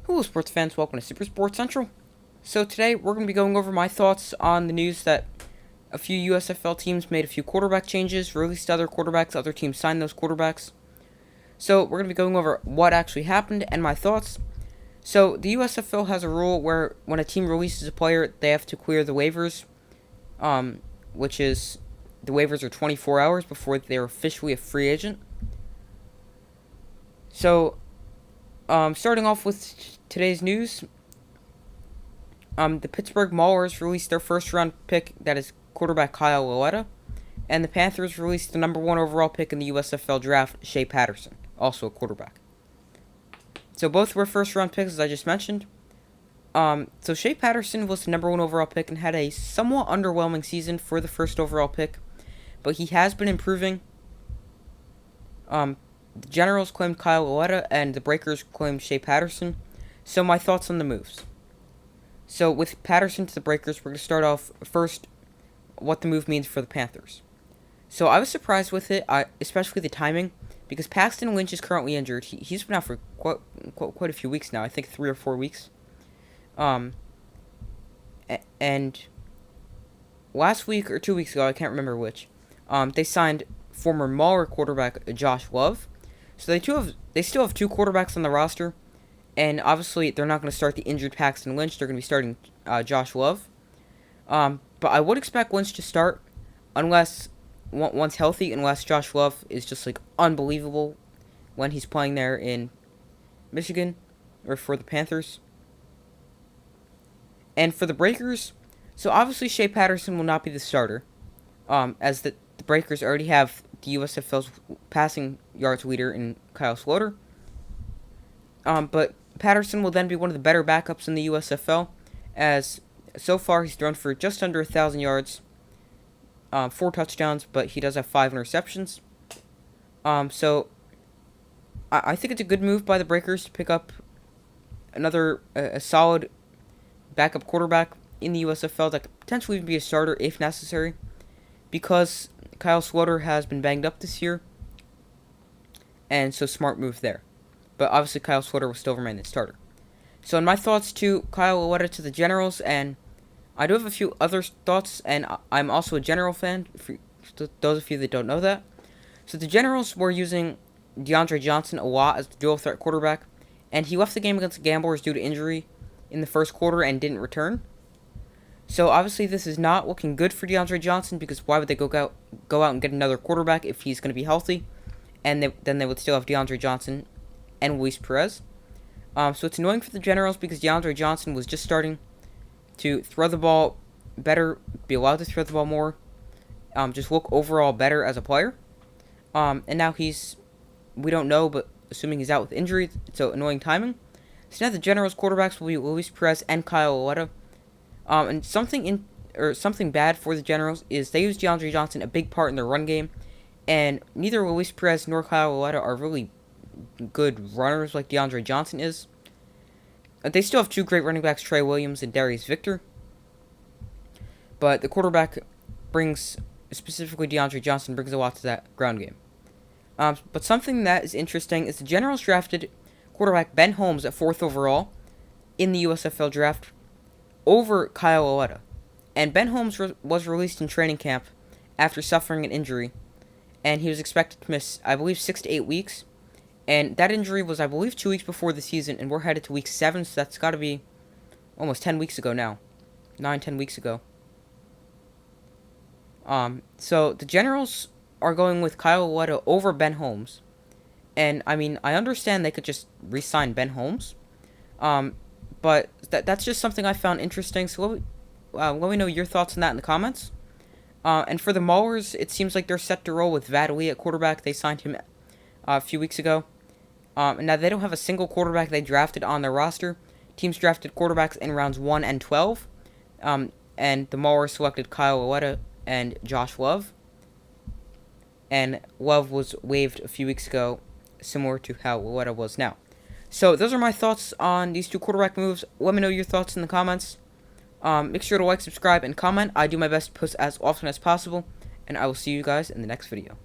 Hello, sports fans. Welcome to Super Sports Central. So today we're going to be going over my thoughts on the news that a few USFL teams made a few quarterback changes, released other quarterbacks, other teams signed those quarterbacks. So we're going to be going over what actually happened and my thoughts. So the USFL has a rule where when a team releases a player, they have to clear the waivers, which is the waivers are 24 hours before they're officially a free agent. So, starting off with today's news, the Pittsburgh Maulers released their first-round pick, that is quarterback Kyle Lauletta, and the Panthers released the number 1 overall pick in the USFL draft, Shea Patterson, also a quarterback. So both were first-round picks, as I just mentioned. So Shea Patterson was the number 1 overall pick and had a somewhat underwhelming season for the first overall pick, but he has been improving. The Generals claimed Kyle Lauletta, and the Breakers claimed Shea Patterson. So my thoughts on the moves. So with Patterson to the Breakers, we're going to start off first what the move means for the Panthers. So I was surprised with it, especially the timing, because Paxton Lynch is currently injured. He's been out for quite a few weeks now, I think 3 or 4 weeks. And last week or 2 weeks ago, I can't remember which, they signed former Mauler quarterback Josh Love. So they still have 2 quarterbacks on the roster, and obviously they're not going to start the injured Paxton Lynch. They're going to be starting Josh Love. But I would expect Lynch to start unless once healthy, unless Josh Love is just like unbelievable when he's playing there in Michigan or for the Panthers. And for the Breakers, so obviously Shea Patterson will not be the starter, as the Breakers already have the USFL's passing yards leader in Kyle Sloter. But Patterson will then be one of the better backups in the USFL, as so far he's thrown for just under 1,000 yards, 4 touchdowns, but he does have 5 interceptions. So I think it's a good move by the Breakers to pick up another a solid backup quarterback in the USFL that could potentially even be a starter if necessary, because Kyle Sloter has been banged up this year, and so smart move there. But obviously Kyle Sloter will still remain the starter. So in my thoughts to Kyle Lauletta to the Generals, and I do have a few other thoughts, and I'm also a General fan, for those of you that don't know that. So the Generals were using DeAndre Johnson a lot as the dual threat quarterback, and he left the game against the Gamblers due to injury in the first quarter and didn't return. So obviously this is not looking good for DeAndre Johnson, because why would they go out and get another quarterback if he's going to be healthy? And then they would still have DeAndre Johnson and Luis Perez. So it's annoying for the Generals because DeAndre Johnson was just starting to throw the ball better, be allowed to throw the ball more, just look overall better as a player. And now we don't know, but assuming he's out with injury, so annoying timing. So now the Generals quarterbacks will be Luis Perez and Kyle Lauletta. And something bad for the Generals is they use DeAndre Johnson a big part in their run game, and neither Luis Perez nor Kyle Lauletta are really good runners like DeAndre Johnson is. They still have 2 great running backs, Trey Williams and Darius Victor, but the quarterback specifically DeAndre Johnson, brings a lot to that ground game. But something that is interesting is the Generals drafted quarterback Ben Holmes at 4th overall in the USFL draft over Kyle Lauletta. And Ben Holmes was released in training camp after suffering an injury, and he was expected to miss, I believe, 6 to 8 weeks. And that injury was, I believe, 2 weeks before the season, and we're headed to week 7, so that's got to be almost 10 weeks ago now. 9-10 weeks ago. So the Generals are going with Kyle Lauletta over Ben Holmes. And, I mean, I understand they could just re-sign Ben Holmes. But that's just something I found interesting, so let me know your thoughts on that in the comments. And for the Maulers, it seems like they're set to roll with Vadley at quarterback. They signed him a few weeks ago. And now they don't have a single quarterback they drafted on their roster. Teams drafted quarterbacks in rounds 1 and 12. And the Maulers selected Kyle Lauletta and Josh Love. And Love was waived a few weeks ago, similar to how Lauletta was now. So those are my thoughts on these 2 quarterback moves. Let me know your thoughts in the comments. Make sure to like, subscribe, and comment. I do my best to post as often as possible. And I will see you guys in the next video.